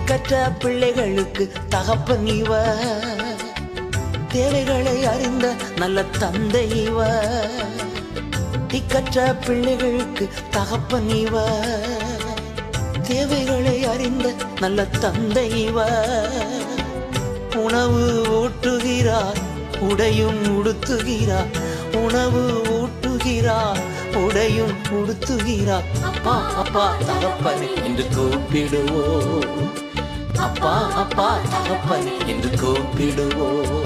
திக்கற்ற பிள்ளைகளுக்கு தகப்பன் இவர், தேவைகளை அறிந்த நல்ல தந்தை இவர். திக்கற்ற பிள்ளைகளுக்கு தகப்பன் இவர், தேவைகளை அறிந்த நல்ல தந்தை இவர். உணவு ஊட்டுகிறார், உடையும் உடுத்துகிறார். உணவு ஊட்டுகிறார், உடையும் உடுத்துகிறார். அப்பா அப்பா தகப்பன் என்று கூப்பிடுவோம். அப்பா அப்பா தகப்பன் என்று கூப்பிடுவோம்.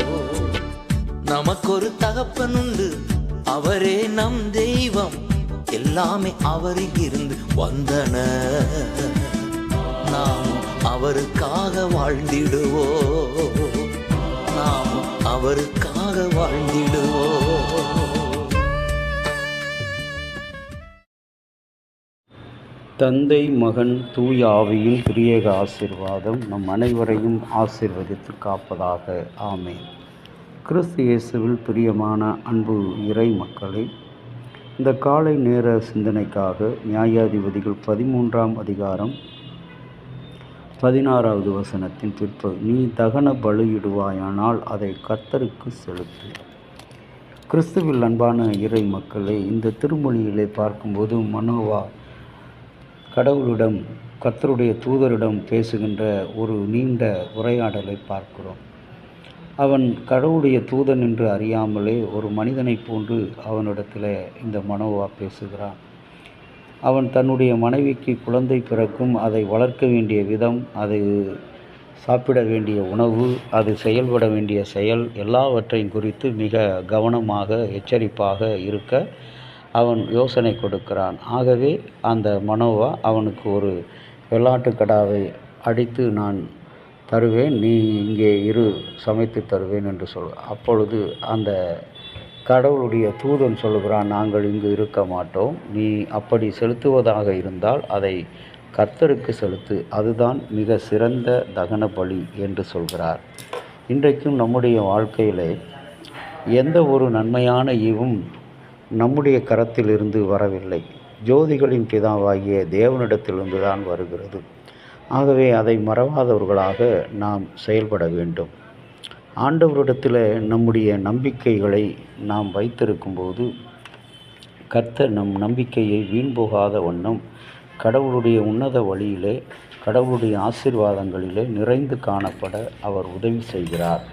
நமக்கொரு தகப்பன் உண்டு, அவரே நம் தெய்வம். எல்லாமே அவரில் இருந்து வந்தன. நாம் அவருக்காக வாழ்ந்திடுவோம். நாம் அவருக்காக வாழ்ந்திடுவோம். தந்தை மகன் தூய ஆவியின் திரியேக ஆசீர்வாதம் நம் அனைவரையும் ஆசீர்வதித்து காப்பதாக. ஆமென். கிறிஸ்து இயேசுவில் பிரியமான அன்பு இறை மக்களே, இந்த காலை நேர சிந்தனைக்காக நியாயாதிபதிகள் 13ஆம் அதிகாரம் 16வது வசனத்தின் பிற்பகுதி, நீ தகன பலியிடுவாயானால் அதை கர்த்தருக்கு செலுத்து. கிறிஸ்துவில் அன்பான இறை மக்களே, இந்த திருமொழியிலே பார்க்கும்போது மனோவா கடவுளிடம், கர்த்தருடைய தூதரிடம் பேசுகின்ற ஒரு நீண்ட உரையாடலை பார்க்கிறோம். அவன் கடவுளுடைய தூதன் என்று அறியாமலே ஒரு மனிதனைப் போன்று அவனிடத்தில் இந்த மனோவா பேசுகிறான். அவன் தன்னுடைய மனைவிக்கு குழந்தை பிறக்கும், அதை வளர்க்க வேண்டிய விதம், அது சாப்பிட வேண்டிய உணவு, அது செயல்பட வேண்டிய செயல், எல்லாவற்றையும் குறித்து மிக கவனமாக எச்சரிப்பாக இருக்க அவன் யோசனை கொடுக்கிறான். ஆகவே அந்த மனோவா அவனுக்கு ஒரு வெள்ளாட்டுக்கடாவை அடித்து நான் தருவேன், நீ இங்கே இரு, சமைத்து தருவேன் என்று அப்பொழுது அந்த கடவுளுடைய தூதன் சொல்லுகிறான், நாங்கள் இங்கு இருக்க மாட்டோம், நீ அப்படி செலுத்துவதாக இருந்தால் அதை கர்த்தருக்கு செலுத்து, அதுதான் மிக சிறந்த தகன பலி என்று சொல்கிறார். இன்றைக்கும் நம்முடைய வாழ்க்கையிலே எந்த ஒரு நன்மையான ஈவும் நம்முடைய கரத்திலிருந்து வரவில்லை, ஜோதிகளின் பிதாவாகிய தேவனிடத்திலிருந்து தான் வருகிறது. ஆகவே அதை மறவாதவர்களாக நாம் செயல்பட வேண்டும். ஆண்டவரிடத்தில் நம்முடைய நம்பிக்கைகளை நாம் வைத்திருக்கும்போது கர்த்தர் நம் நம்பிக்கையை வீண் போகாத வண்ணம் கடவுளுடைய உன்னத வழியிலே, கடவுளுடைய ஆசீர்வாதங்களிலே நிறைந்து காணப்பட அவர் உதவி செய்கிறார்.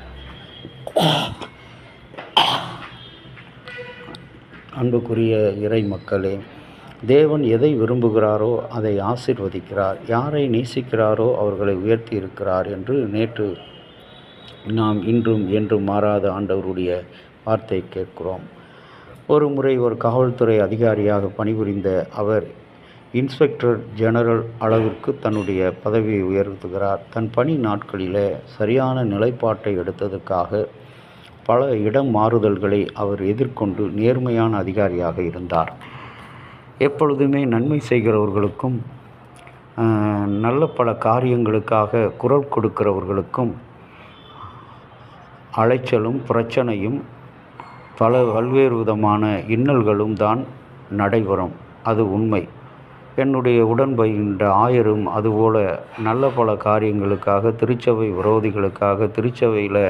அன்புக்குரிய இறை மக்களே, தேவன் எதை விரும்புகிறாரோ அதை ஆசீர்வதிக்கிறார், யாரை நேசிக்கிறாரோ அவர்களை உயர்த்தி இருக்கிறார் என்று நேற்று நாம் இன்றும் என்றும் மாறாத ஆண்டவருடைய வார்த்தை கேட்கிறோம். ஒரு முறை ஒரு காவல்துறை அதிகாரியாக பணிபுரிந்த அவர் இன்ஸ்பெக்டர் ஜெனரல் அளவிற்கு தன்னுடைய பதவியை உயர்த்துகிறார். தன் பணி நாட்களில் சரியான நிலைப்பாட்டை எடுத்ததற்காக பல இடம் மாறுதல்களை அவர் எதிர்கொண்டு நேர்மையான அதிகாரியாக இருந்தார். எப்பொழுதுமே நன்மை செய்கிறவர்களுக்கும் நல்ல பல காரியங்களுக்காக குரல் கொடுக்கிறவர்களுக்கும் அலைச்சலும் பிரச்சனையும் பல்வேறு விதமான இன்னல்களும் தான் நடைபெறும். அது உண்மை. என்னுடைய உடன் பயின்ற ஆயரும் அதுபோல நல்ல பல காரியங்களுக்காக, திருச்சபை விரோதிகளுக்காக, திருச்சபையில்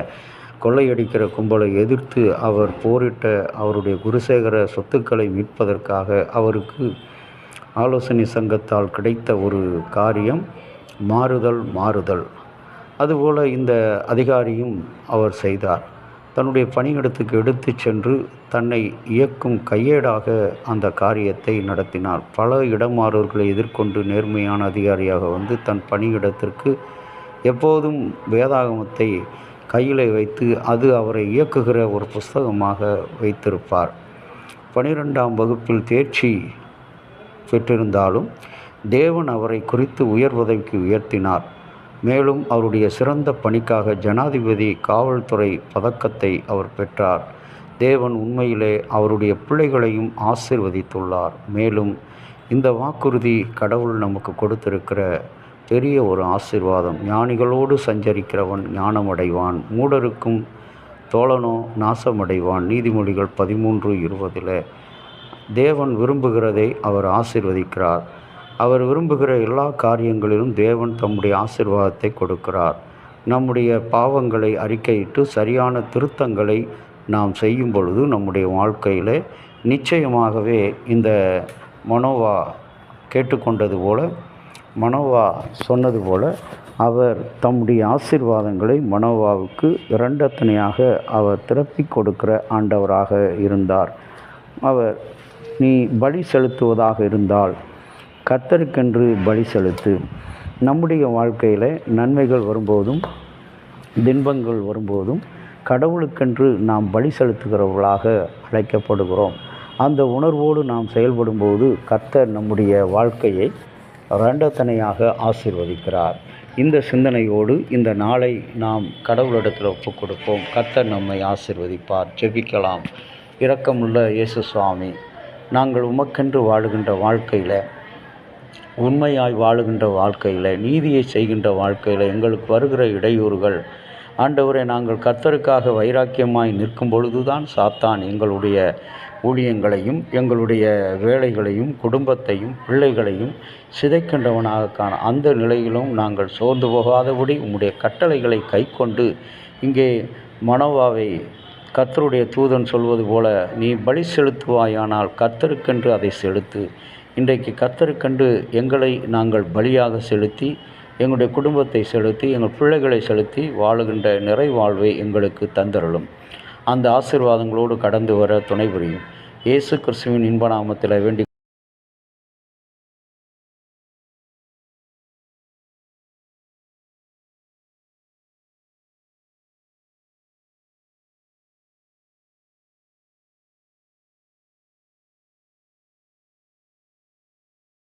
கொள்ளையடிக்கிற கும்பலை எதிர்த்து அவர் போரிட்ட அவருடைய குருசேகர சொத்துக்களை மீட்பதற்காக அவருக்கு ஆலோசனை சங்கத்தால் கிடைத்த ஒரு காரியம் மாறுதல். அதுபோல் இந்த அதிகாரியும் அவர் செய்தார். தன்னுடைய பணியிடத்துக்கு எடுத்து சென்று தன்னை இயக்கும் கையேடாக அந்த காரியத்தை நடத்தினார். பல இடமாறுதல்களை எதிர்கொண்டு நேர்மையான அதிகாரியாக வந்து தன் பணியிடத்திற்கு எப்போதும் வேதாகமத்தை கையில் வைத்து அது அவரை இயக்குகிற ஒரு புஸ்தகமாக வைத்திருப்பார். 12ஆம் வகுப்பில் தேர்ச்சி பெற்றிருந்தாலும் தேவன் அவரை குறித்து உயர் பதவிக்கு உயர்த்தினார். மேலும் அவருடைய சிறந்த பணிக்காக ஜனாதிபதி காவல்துறை பதக்கத்தை அவர் பெற்றார். தேவன் உண்மையிலே அவருடைய பிள்ளைகளையும் ஆசீர்வதித்துள்ளார். மேலும் இந்த வாக்குறுதி கடவுள் நமக்கு கொடுத்திருக்கிற பெரிய ஒரு ஆசீர்வாதம். ஞானிகளோடு சஞ்சரிக்கிறவன் ஞானமடைவான், மூடருக்கும் தோழனோ நாசமடைவான். நீதிமொழிகள் 13:20. தேவன் விரும்புகிறதை அவர் ஆசீர்வதிக்கிறார். அவர் விரும்புகிற எல்லா காரியங்களிலும் தேவன் தம்முடைய ஆசீர்வாதத்தை கொடுக்கிறார். நம்முடைய பாவங்களை அறிக்கையிட்டு சரியான திருத்தங்களை நாம் செய்யும் பொழுது நம்முடைய வாழ்க்கையில் நிச்சயமாகவே இந்த மனோவா கேட்டுக்கொண்டது போல, மனோவா சொன்னது போல, அவர் தம்முடைய ஆசீர்வாதங்களை மனோவாவுக்கு இரண்டத்தனையாக அவர் திருப்பி கொடுக்கிற ஆண்டவராக இருந்தார். அவர், நீ பலி செலுத்துவதாக இருந்தால் கர்த்தருக்கென்று பலி செலுத்து. நம்முடைய வாழ்க்கையில் நன்மைகள் வரும்போதும் துன்பங்கள் வரும்போதும் கடவுளுக்கென்று நாம் பலி செலுத்துகிறவர்களாக அழைக்கப்படுகிறோம். அந்த உணர்வோடு நாம் செயல்படும்போது கர்த்தர் நம்முடைய வாழ்க்கையை இரண்டத்தனையாக ஆசீர்வதிக்கிறார். இந்த சிந்தனையோடு இந்த நாளை நாம் கடவுளிடத்தில் ஒப்புக் கொடுப்போம். கர்த்தர் நம்மை ஆசீர்வதிப்பார். ஜெபிக்கலாம். இரக்கமுள்ள இயேசு சுவாமி, நாங்கள் உமக்கென்று வாழுகின்ற வாழ்க்கையில், உண்மையாய் வாழுகின்ற வாழ்க்கையில், நீதியை செய்கின்ற வாழ்க்கையில் எங்களுக்கு வருகிற இடையூறுகள், ஆண்டவரே, நாங்கள் கர்த்தருக்காக வைராக்கியமாய் நிற்கும் பொழுதுதான் சாத்தான் எங்களுடைய ஊழியங்களையும் எங்களுடைய வேலைகளையும் குடும்பத்தையும் பிள்ளைகளையும் சிதைக்கின்றவனாக காண, அந்த நிலையிலும் நாங்கள் சோர்ந்து போகாதபடி உம்முடைய கட்டளைகளை கைக்கொண்டு, இங்கே மனோவாவை கர்த்தருடைய தூதன் சொல்வது போல, நீ பலி செலுத்துவாயானால் கர்த்தருக்கென்று அதை செலுத்து. இன்றைக்கு கர்த்தருக்கென்று எங்களை நாங்கள் பலியாக செலுத்தி, எங்களுடைய குடும்பத்தை செலுத்தி, எங்கள் பிள்ளைகளை செலுத்தி வாழுகின்ற நிறைவாழ்வை எங்களுக்கு தந்தருளும். அந்த ஆசீர்வாதங்களோடு கடந்து வர துணை புரியும். இயேசு கிறிஸ்துவின் இன்ப நாமத்தில் வேண்டிக்